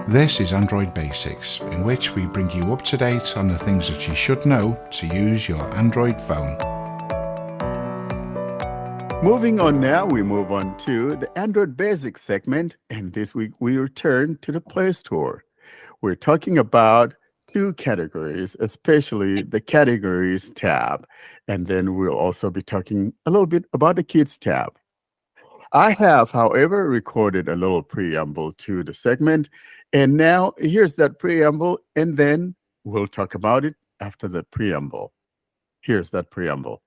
This is Android Basics, in which we bring you up to date on the things that you should know to use your Android phone. Moving on now, we move on to the Android Basics segment, and this week we return to the Play Store. We're talking about two categories, especially the Categories tab, and then we'll also be talking a little bit about the Kids tab. I have, however, recorded a little preamble to the segment, and now here's that preamble, and then we'll talk about it after the preamble. Here's that preamble.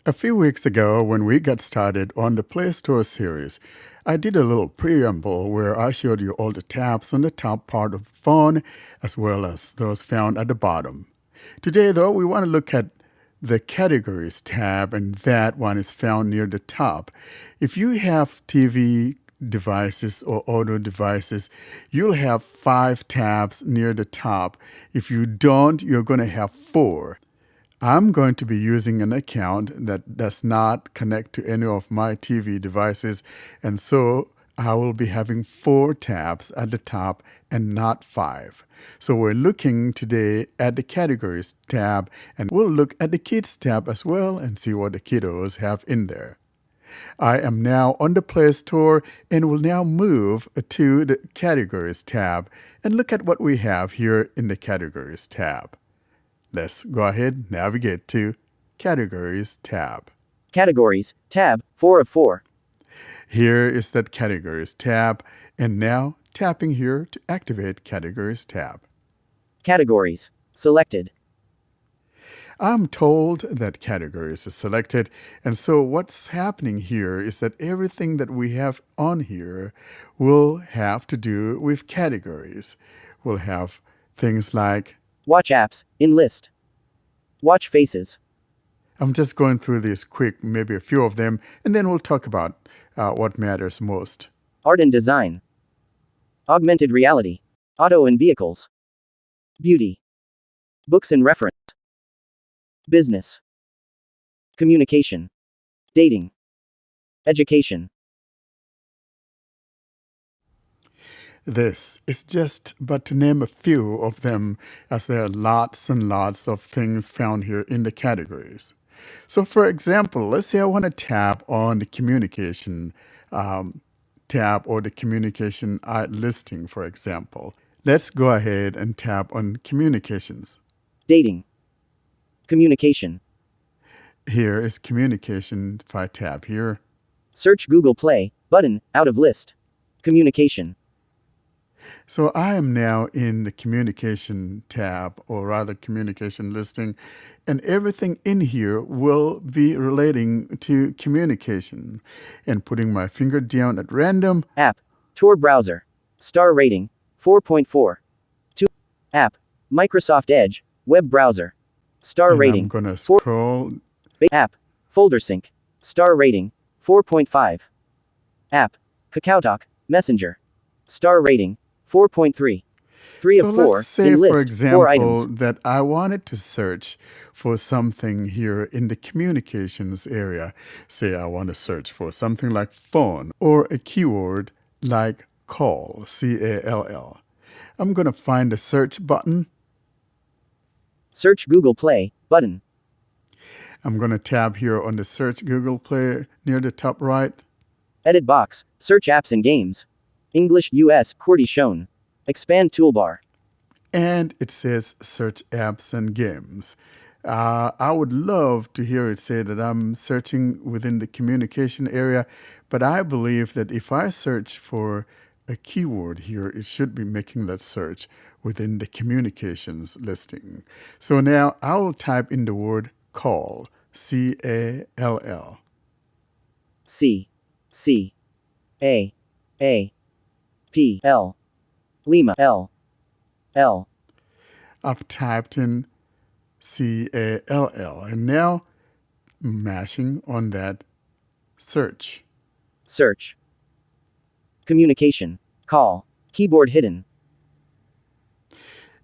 A few weeks ago, when we got started on the Play Store series, I did a little preamble where I showed you all the tabs on the top part of the phone, as well as those found at the bottom. Today, though, we want to look at the Categories tab, and that one is found near the top. If you have TV devices or audio devices, you'll have 5 tabs near the top. If you don't, you're going to have 4. I'm going to be using an account that does not connect to any of my TV devices, and so I will be having 4 tabs at the top and not 5. So we're looking today at the Categories tab, and we'll look at the Kids tab as well and see what the kiddos have in there. I am now on the Play Store and will now move to the Categories tab and look at what we have here in the Categories tab. Let's go ahead and navigate to Categories tab. Categories, tab, 4 of 4. Here is that Categories tab, and now tapping here to activate Categories tab. Categories, selected. I'm told that Categories is selected, and so what's happening here is that everything that we have on here will have to do with categories. We'll have things like Watch apps, in list. Watch faces. I'm just going through these quick, maybe a few of them, and then we'll talk about what matters most. Art and design. Augmented reality. Auto and vehicles. Beauty. Books and reference. Business. Communication. Dating. Education. This is just but to name a few of them, as there are lots and lots of things found here in the categories. So for example, let's say I want to tap on the communication tab or the communication listing, for example. Let's go ahead and tap on communications. Dating. Communication. Here is communication. If I tap here. Search Google Play, button, out of list. Communication. So I am now in the communication tab, or rather communication listing, and everything in here will be relating to communication. And putting my finger down at random. App. Tor browser. Star rating. 4.4. 2. App. Microsoft Edge. Web browser. Star rating. I'm going to scroll. App. Folder sync. Star rating. 4.5. App. KakaoTalk. Messenger. Star rating. 4.3. 3 So of 4. let's say, in list, for 4 example, items. that I wanted to search for something here in the communications area. Say I want to search for something like phone or a keyword like call, C-A-L-L. I'm going to find the search button. Search Google Play, button. I'm going to tab here on the search Google Play near the top right. Edit box. Search apps and games. English US QWERTY shown. Expand toolbar. And it says search apps and games. I would love to hear it say that I'm searching within the communication area, but I believe that if I search for a keyword here, it should be making that search within the communications listing. So now I will type in the word call, C-A-L-L. C. C. A. A. P. L. Lima. L. L. I've typed in C-A-L-L, and now mashing on that search. Search. Communication. Call. Keyboard hidden.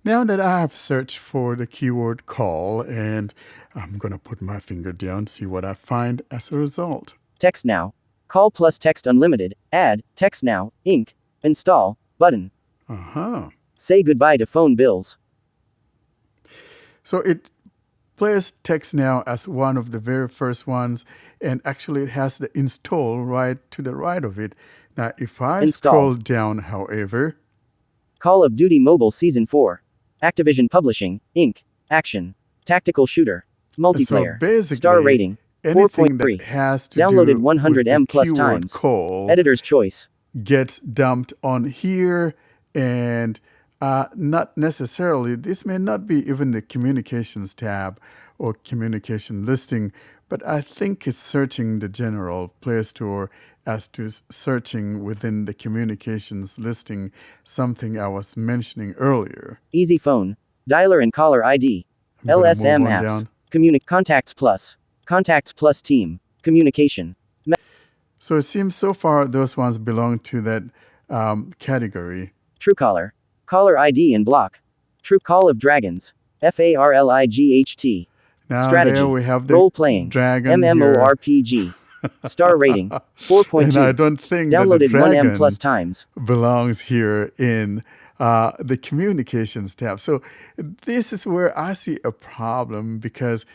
Now that I have searched for the keyword call, and I'm going to put my finger down, see what I find as a result. Text now. Call plus text unlimited. Add. Text now. Inc. Install. button. Uh-huh. Say goodbye to phone bills. So it plays text now as one of the very first ones, and actually it has the install right to the right of it. Now, if I Install. scroll down, however, Call of Duty Mobile Season 4. Activision Publishing, Inc. Action. Tactical shooter. Multiplayer. so basically, Star rating. anything 4.3. that has to Downloaded do 100 with M the plus keyword times. call Editor's choice. gets dumped on here, and not necessarily, this may not be even the communications tab or communication listing, but I think it's searching the general Play Store as to searching within the communications listing, something I was mentioning earlier. Easy phone. Dialer and caller ID. I'm gonna LSM move on apps. down. Contacts Plus. Contacts Plus Team. Communication. So it seems so far those ones belong to that category. Truecaller. Caller ID and block. True Call of Dragons. FARLIGHT. Now Strategy. there we have the Role playing. dragon here. MMORPG. Star rating. 4.2. And I don't think that the Downloaded 1M dragon plus times. belongs here in the communications tab. So this is where I see a problem, because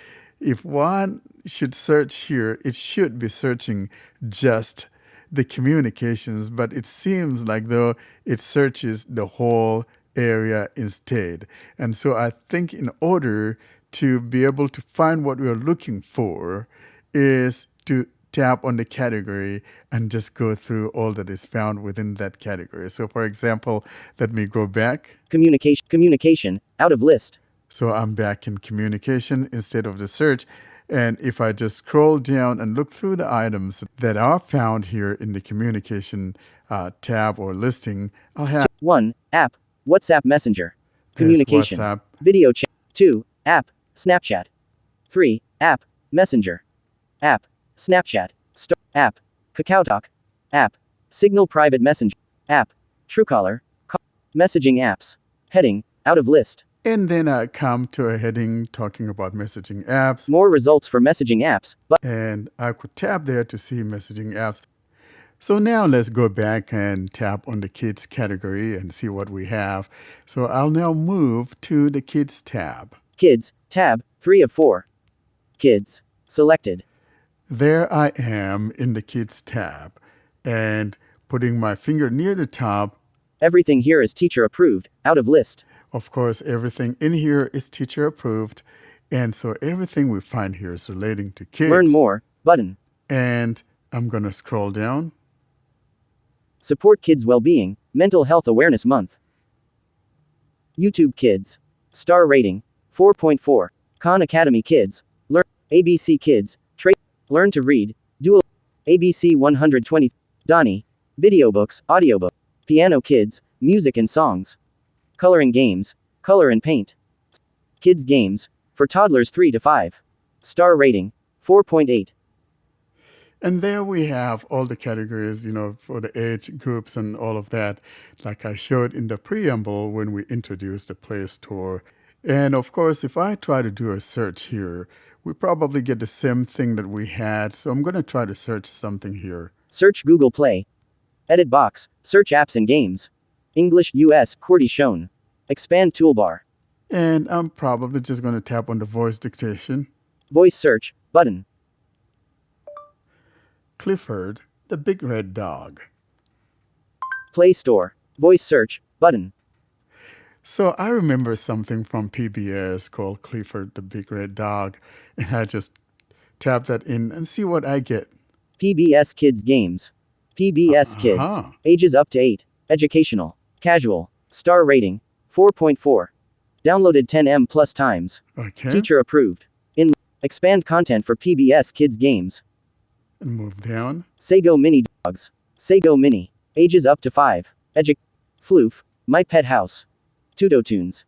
if one should search here, it should be searching just the communications, but it seems like though it searches the whole area instead. And so I think in order to be able to find what we're looking for is to tap on the category and just go through all that is found within that category. So for example, let me go back. Communication. Out of list. So I'm back in communication instead of the search. And if I just scroll down and look through the items that are found here in the communication tab or listing, I'll have 1. App. WhatsApp Messenger. Yes, Communication. WhatsApp. Video chat. 2. App. Snapchat. 3. App. Messenger. App. Snapchat. App. KakaoTalk. App. Signal Private Messenger. App. Truecaller. Messaging apps. Heading. Out of list. And then I come to a heading talking about messaging apps. More results for messaging apps. And I could tap there to see messaging apps. So now let's go back and tap on the kids category and see what we have. So I'll now move to the kids tab. Kids. Tab. 3 of 4. Kids. Selected. There I am in the kids tab, and putting my finger near the top. Everything here is teacher approved. Out of list. Of course, everything in here is teacher approved. And so everything we find here is relating to kids. Learn more. Button. And I'm going to scroll down. Support Kids Well-Being. Mental Health Awareness Month. YouTube Kids. Star rating. 4.4. Khan Academy Kids. Learn. ABC Kids. Learn to read. Dual. ABC 120. Donnie. Video books. Audiobook. Piano Kids. Music and songs. Coloring games. Color and paint. Kids games. For toddlers 3 to 5. Star rating. 4.8. And there we have all the categories, for the age groups and all of that, like I showed in the preamble when we introduced the Play Store. And of course, if I try to do a search here, we probably get the same thing that we had. So I'm going to try to search something here. Search Google Play. Edit box. Search apps and games. English US QWERTY shown. Expand toolbar. And I'm probably just going to tap on the voice dictation. Voice search. Button. Clifford, the Big Red Dog. Play Store. Voice search. Button. So I remember something from PBS called Clifford, the Big Red Dog. And I just tap that in and see what I get. PBS Kids Games. PBS Kids. Ages up to 8. Educational. Casual. Star rating. 4.4. Downloaded 10M plus times. Okay. Teacher approved. Expand content for PBS Kids Games. And move down. Sago Mini Dogs. Sago Mini. Ages up to 5. Floof. My Pet House. Tudo Tunes.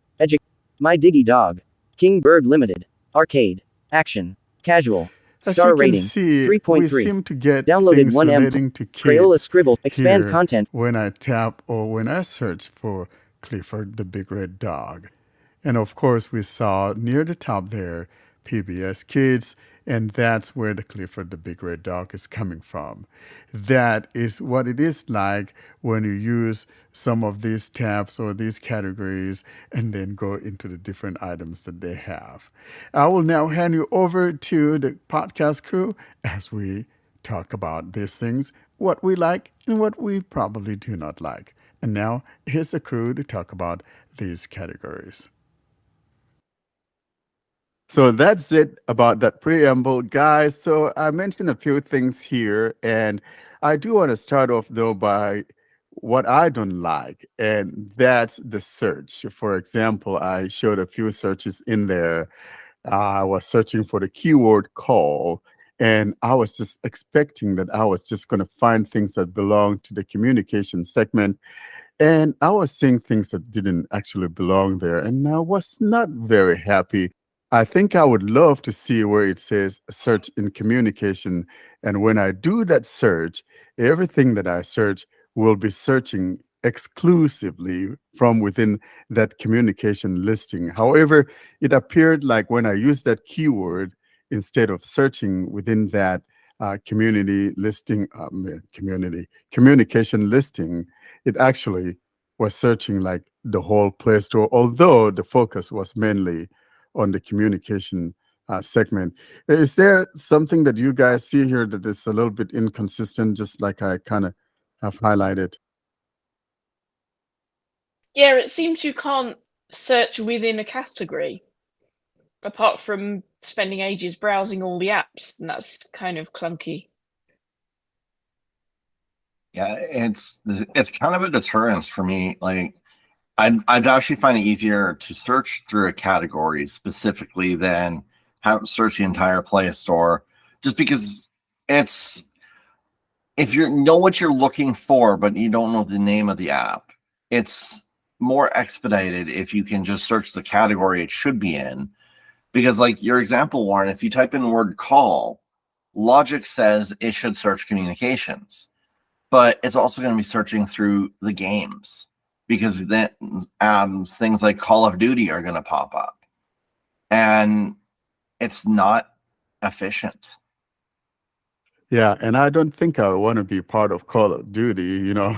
My Diggy Dog. King Bird Limited. Arcade. Action. Casual. Star As you rating. can see, 3.3. we seem to get Downloaded things 1M. relating to kids. Crayola Scribble. Expand here content. when I tap or when I search for Clifford, the Big Red Dog. And of course, we saw near the top there, PBS Kids, and that's where the Clifford the Big Red Dog is coming from. That is what it is like when you use some of these tabs or these categories and then go into the different items that they have. I will now hand you over to the podcast crew as we talk about these things, what we like and what we probably do not like. And now here's the crew to talk about these categories. So that's it about that preamble, guys. So I mentioned a few things here, and I do want to start off though by what I don't like, and that's the search. For example, I showed a few searches in there. I was searching for the keyword call, and I was just expecting that I was just going to find things that belong to the communication segment. And I was seeing things that didn't actually belong there, and I was not very happy. I think I would love to see where it says search in communication. And when I do that search, everything that I search will be searching exclusively from within that communication listing. However, it appeared like when I used that keyword, instead of searching within that communication listing, it actually was searching like the whole Play Store, although the focus was mainly on the communication segment. Is there something that you guys see here that is a little bit inconsistent, just like I kind of have highlighted? Yeah, it seems you can't search within a category, apart from spending ages browsing all the apps, and that's kind of clunky. Yeah, it's kind of a deterrence for me. Like I'd actually find it easier to search through a category specifically than have to search the entire Play Store, just because it's if you know what you're looking for, but you don't know the name of the app, it's more expedited if you can just search the category it should be in. Because, like your example, Warren, if you type in the word call, Logic says it should search communications, but it's also going to be searching through the games because then things like Call of Duty are going to pop up, and it's not efficient. Yeah, and I don't think I want to be part of Call of Duty, you know.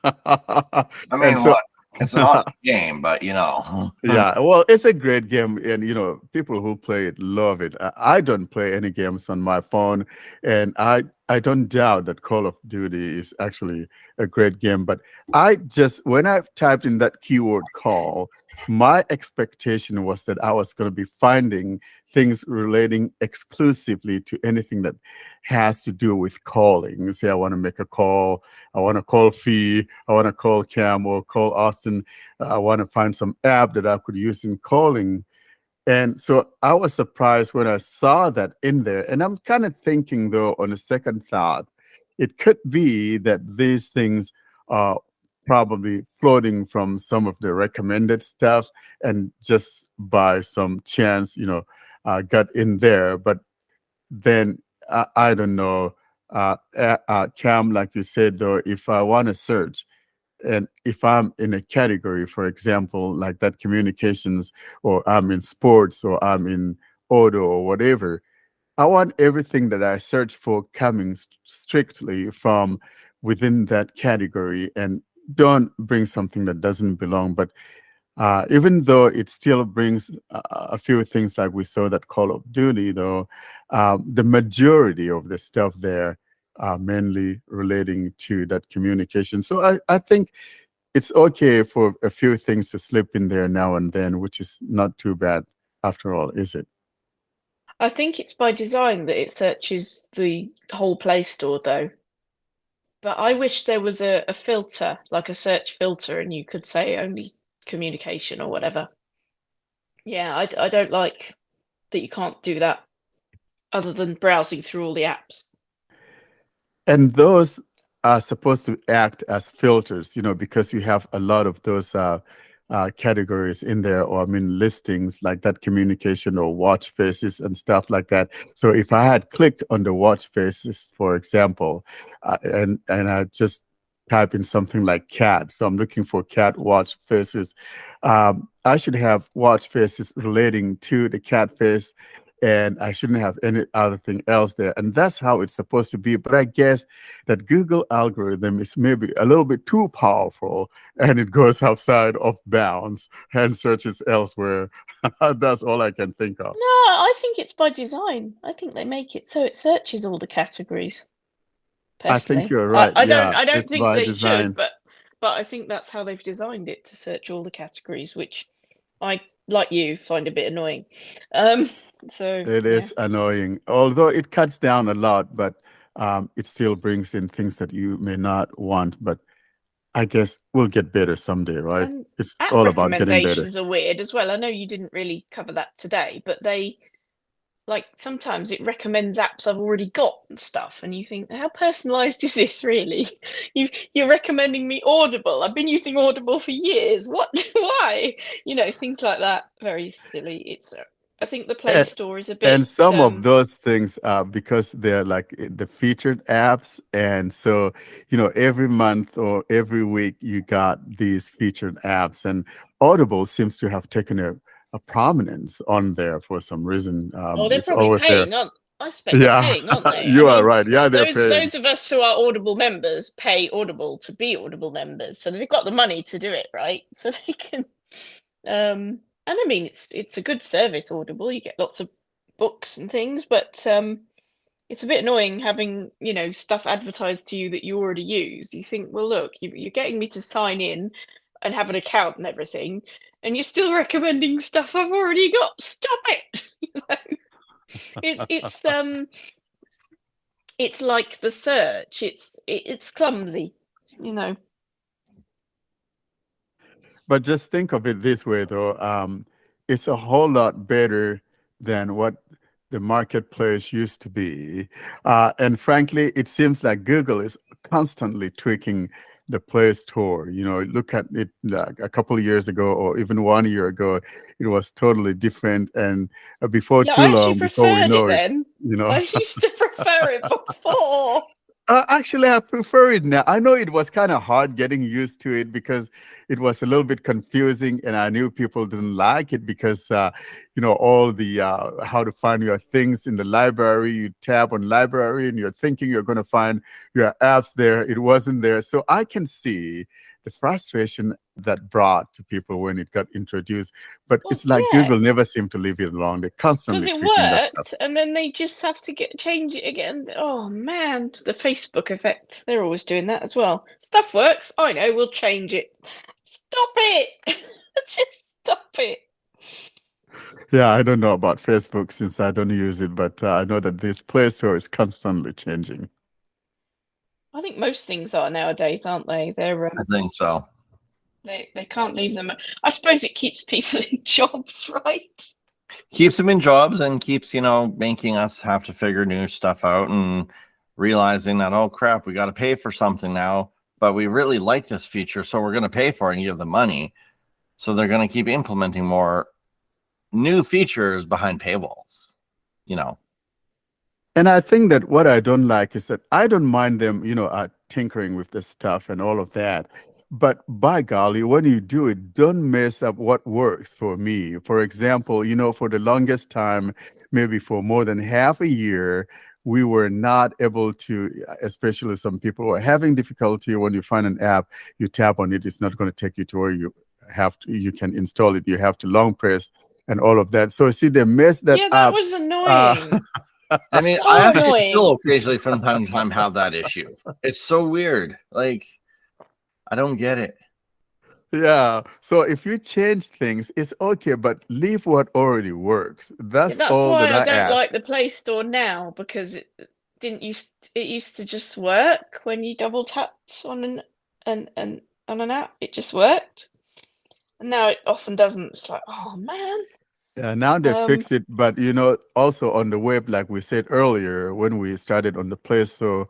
I And mean, so what? It's an awesome game, but you know. yeah, well, it's a great game, and people who play it love it. I don't play any games on my phone, and I don't doubt that Call of Duty is actually a great game. But I just when I typed in that keyword call, my expectation was that I was going to be finding things relating exclusively to anything that has to do with calling. Say I want to make a call, I want to call Fee, I want to call Cam or call Austin. I want to find some app that I could use in calling. And so I was surprised when I saw that in there. And I'm kind of thinking, though, on a second thought, it could be that these things are probably floating from some of the recommended stuff and just by some chance, got in there. But then I don't know. Cam, like you said, though, if I want to search, and if I'm in a category, for example, like that communications, or I'm in sports, or I'm in auto, or whatever, I want everything that I search for coming strictly from within that category and don't bring something that doesn't belong. But even though it still brings a few things like we saw that Call of Duty, though, the majority of the stuff there are mainly relating to that communication. So I think it's okay for a few things to slip in there now and then, which is not too bad after all, is it? I think it's by design that it searches the whole Play Store, though. But I wish there was a filter, like a search filter, and you could say only communication or whatever. Yeah, I don't like that you can't do that other than browsing through all the apps. And those are supposed to act as filters, because you have a lot of those categories in there, or I mean, listings like that communication or watch faces and stuff like that. So if I had clicked on the watch faces, for example, and I just type in something like cat, so I'm looking for cat watch faces, I should have watch faces relating to the cat face. and I shouldn't have any other thing else there. And that's how it's supposed to be. But I guess that Google algorithm is maybe a little bit too powerful, and it goes outside of bounds and searches elsewhere. That's all I can think of. No, I think it's by design. I think they make it so it searches all the categories. I think Personally, you're right. I Yeah, don't it's think by they should, design. but I think that's how they've designed it to search all the categories, which I, like you, find a bit annoying. Um, so It yeah, is annoying, although it cuts down a lot, but it still brings in things that you may not want. But I guess we'll get better someday, right? and It's app all about getting better. recommendations are weird as well. I know you didn't really cover that today, but they like sometimes it recommends apps I've already got and stuff, and you think, how personalized is this really? You're recommending me Audible. I've been using Audible for years. What? Why? Things like that. Very silly. I think the Play And, Store is a bit. and some of those things, because they're like the featured apps. And so, every month or every week, you got these featured apps. And Audible seems to have taken a prominence on there for some reason. Oh, they're It's probably always there. paying, aren't? I expect they're Yeah, paying, aren't they? I you are mean, right. Yeah, they're paying. those of us who are Audible members pay Audible to be Audible members, so they've got the money to do it, right? So they can. And I mean, it's a good service, Audible. You get lots of books and things, but it's a bit annoying having stuff advertised to you that you already used. You think, well, look, you're getting me to sign in and have an account and everything, and you're still recommending stuff I've already got. Stop it! It's it's like the search. It's clumsy, you know. But just think of it this way, though. It's a whole lot better than what the marketplace used to be. And frankly, it seems like Google is constantly tweaking the Play Store. Look at it like a couple of years ago or even 1 year ago, it was totally different. And before Yeah, too I actually long, before we preferred it know it, then. you know. I used to prefer it before. Actually, I prefer it now. I know it was kind of hard getting used to it because it was a little bit confusing, and I knew people didn't like it because, all the how to find your things in the library. You tap on library, and you're thinking you're going to find your apps there. It wasn't there, so I can see the frustration that brought to people when it got introduced. But Well, it's like yeah, Google never seemed to leave it alone. They're because constantly it tweaking that stuff. worked, and then they just have to change it again. Oh man, the Facebook effect. They're always doing that as well. Stuff works. I know. We'll change it. Stop it! Just stop it. Yeah, I don't know about Facebook since I don't use it, but I know that this Play Store is constantly changing. I think most things are nowadays, aren't they? They're I think so. they can't leave them. I suppose it keeps people in jobs, right? Keeps them in jobs and keeps, making us have to figure new stuff out and realizing that, oh crap, we got to pay for something now, but we really like this feature, so we're going to pay for it and give them money. So they're going to keep implementing more new features behind paywalls, And I think that what I don't like is that I don't mind them, tinkering with the stuff and all of that. But by golly, when you do it, don't mess up what works for me. For example, for the longest time, maybe for more than half a year, we were not able to, especially some people were having difficulty when you find an app, you tap on it, it's not going to take you to where you can install it. You have to long press and all of that. So see, they messed that Yeah, that up. was annoying. I mean, So I actually annoying. still occasionally from time to time have that issue. It's so weird. Like, I don't get it. Yeah. So if you change things, it's okay, but leave what already works. That's That's all why that I I don't ask. like the Play Store now, because it used to just work when you double tapped on an app. It just worked. And now it often doesn't. It's like, oh man. Yeah, now they Um, fix it, but also on the web, like we said earlier, when we started on the Play Store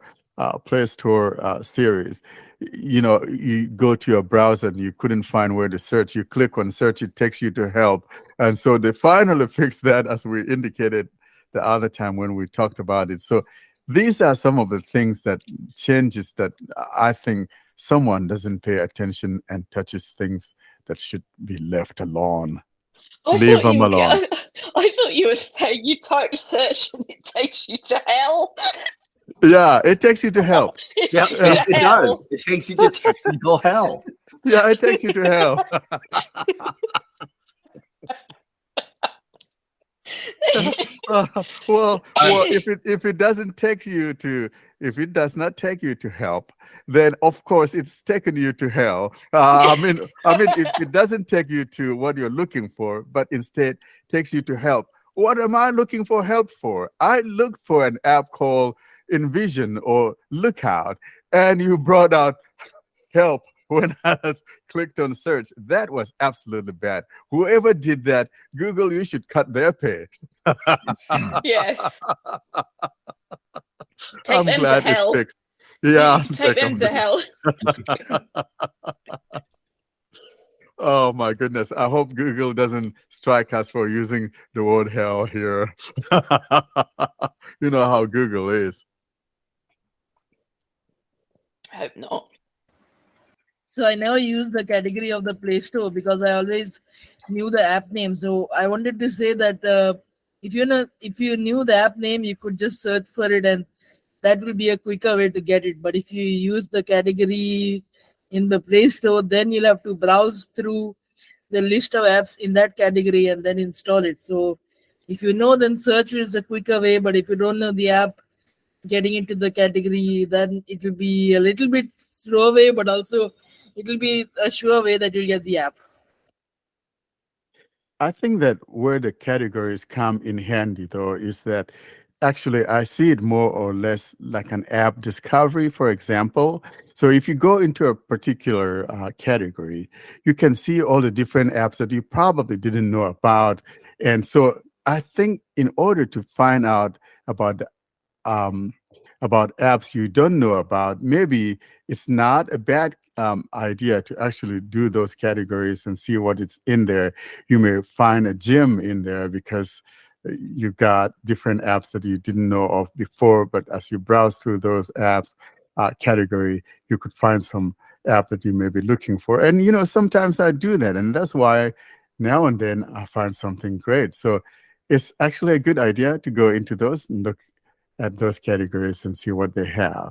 series, you go to your browser and you couldn't find where to search. You click on search, it takes you to help, and so they finally fixed that, as we indicated the other time when we talked about it. So these are some of the things that changes that I think someone doesn't pay attention and touches things that should be left alone. I Leave thought them you. alone. I thought you were saying you type search and it takes you to hell. Yeah, it takes you to help. It Yep, takes you to it hell. does. It takes you to technical hell. Yeah, it takes you to hell. Well, if it doesn't take you to, if it does not take you to help, then of course it's taken you to hell. I mean, if it doesn't take you to what you're looking for, but instead takes you to help. What am I looking for help for? I looked for an app called Envision or Lookout, and you brought out help when I clicked on search. That was absolutely bad. Whoever did that, Google, you should cut their pay. Yes. Take I'm them to glad it's hell. fixed. Yeah, Take them to hell. Oh my goodness. I hope Google doesn't strike us for using the word hell here. You know how Google is. I hope not. So I never used the category of the Play Store because I always knew the app name. So I wanted to say that if you knew the app name, you could just search for it, and that will be a quicker way to get it. But if you use the category in the Play Store, then you'll have to browse through the list of apps in that category and then install it. So if you know, then search is a quicker way. But if you don't know the app, getting into the category, then it will be a little bit slow way, but also it will be a sure way that you'll get the app. I think that where the categories come in handy, though, is that actually I see it more or less like an app discovery, for example. So if you go into a particular category, you can see all the different apps that you probably didn't know about. And so I think in order to find out about um, about apps you don't know about, maybe it's not a bad idea to actually do those categories and see what is in there. You may find a gem in there because you got different apps that you didn't know of before, but as you browse through those apps category, you could find some app that you may be looking for. And, you know, sometimes I do that, and that's why now and then I find something great. So it's actually a good idea to go into those and look at those categories and see what they have.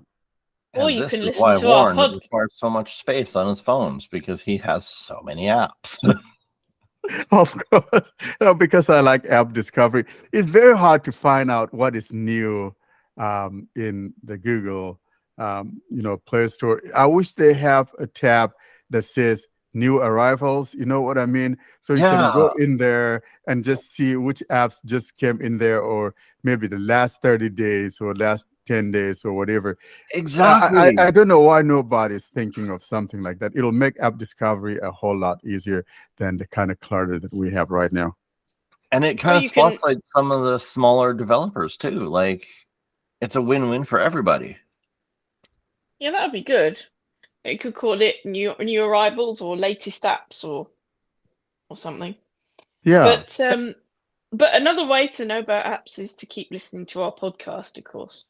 Or And you this can is listen why to our Warren pod. requires so much space on his phones, because he has so many apps. Of course, because I like app discovery. It's very hard to find out what is new in the Google, Play Store. I wish they have a tab that says new arrivals. You know what I mean? So you can go Yeah, in there and just see which apps just came in there, or maybe the last 30 days or last 10 days or whatever. exactly. I don't know why nobody's thinking of something like that. It'll make app discovery a whole lot easier than the kind of clutter that we have right now. And it Or kind of you can, spotlights some of the smaller developers too. Like, it's a win-win for everybody. yeah, that would be good. You could call it new arrivals or latest apps or something. Yeah, But another way to know about apps is to keep listening to our podcast, of course,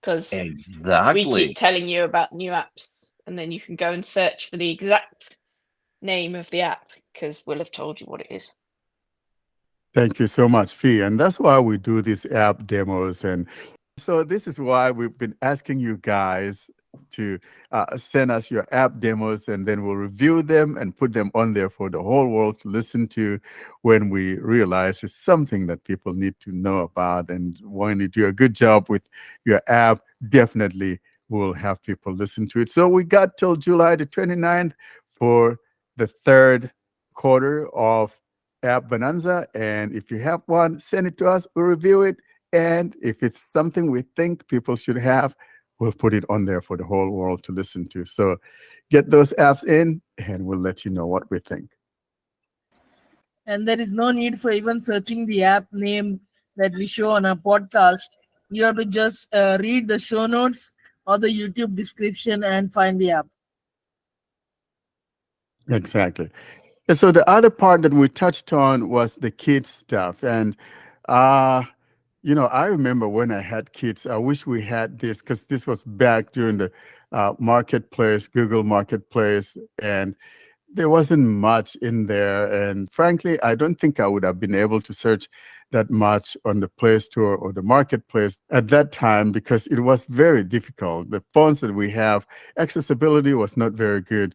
because we Exactly. keep telling you about new apps, and then you can go and search for the exact name of the app because we'll have told you what it is. thank you so much, Fee. And that's why we do these app demos. And so this is why we've been asking you guys to send us your app demos, and then we'll review them and put them on there for the whole world to listen to when we realize it's something that people need to know about. And when you do a good job with your app, definitely will have people listen to it. So we got till July the 29th for the third quarter of App Bonanza. And if you have one, send it to us, we'll review it. And if it's something we think people should have, we'll put it on there for the whole world to listen to. So get those apps in, and we'll let you know what we think. And there is no need for even searching the app name that we show on our podcast. You have to just read the show notes or the YouTube description and find the app. Exactly. And so the other part that we touched on was the kids stuff. And, I remember when I had kids, I wish we had this, because this was back during the marketplace, Google Marketplace. And There wasn't much in there. And frankly, I don't think I would have been able to search that much on the Play Store or the marketplace at that time because it was very difficult. The phones that we have, accessibility was not very good.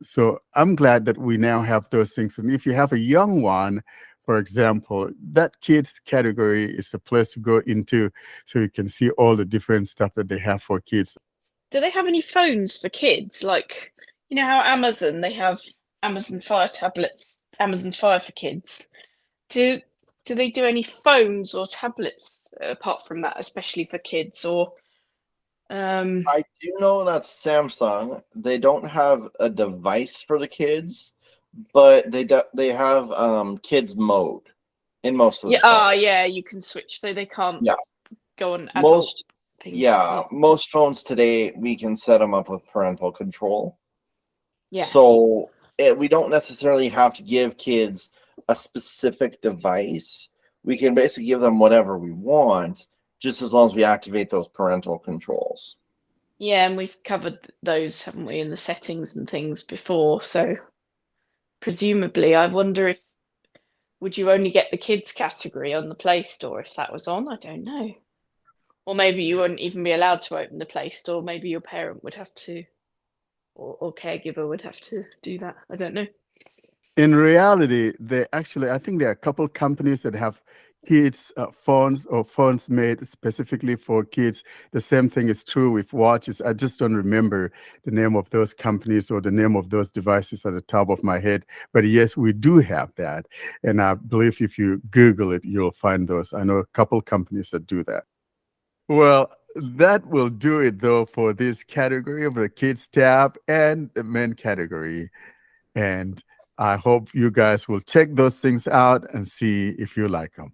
So I'm glad that we now have those things. And if you have a young one, for example, that kids category is the place to go into so you can see all the different stuff that they have for kids. Do they have any phones for kids? Like, you know how Amazon, they have Amazon Fire tablets, Amazon Fire for kids. Do they do any phones or tablets apart from that, especially for kids? Or I do know that Samsung, they don't have a device for the kids, but they have kids mode in most of yeah, the phones. yeah, you can switch, so they can't Yeah. go on adult things. Yeah, most phones today we can set them up with parental control. Yeah. So we don't necessarily have to give kids a specific device. We can basically give them whatever we want, just as long as we activate those parental controls. Yeah, and we've covered those, haven't we, in the settings and things before. So presumably, I wonder if would you only get the kids category on the Play Store if that was on? I don't know. Or maybe you wouldn't even be allowed to open the Play Store. Maybe your parent would have to, or caregiver would have to do that. I don't know. In reality, I think there are a couple companies that have kids phones or phones made specifically for kids. The same thing is true with watches. I just don't remember the name of those companies or the name of those devices at the top of my head. But yes, we do have that. And I believe if you Google it, you'll find those. I know a couple companies that do that. Well, that will do it though for this category of the kids tab and the men category. And I hope you guys will check those things out and see if you like them.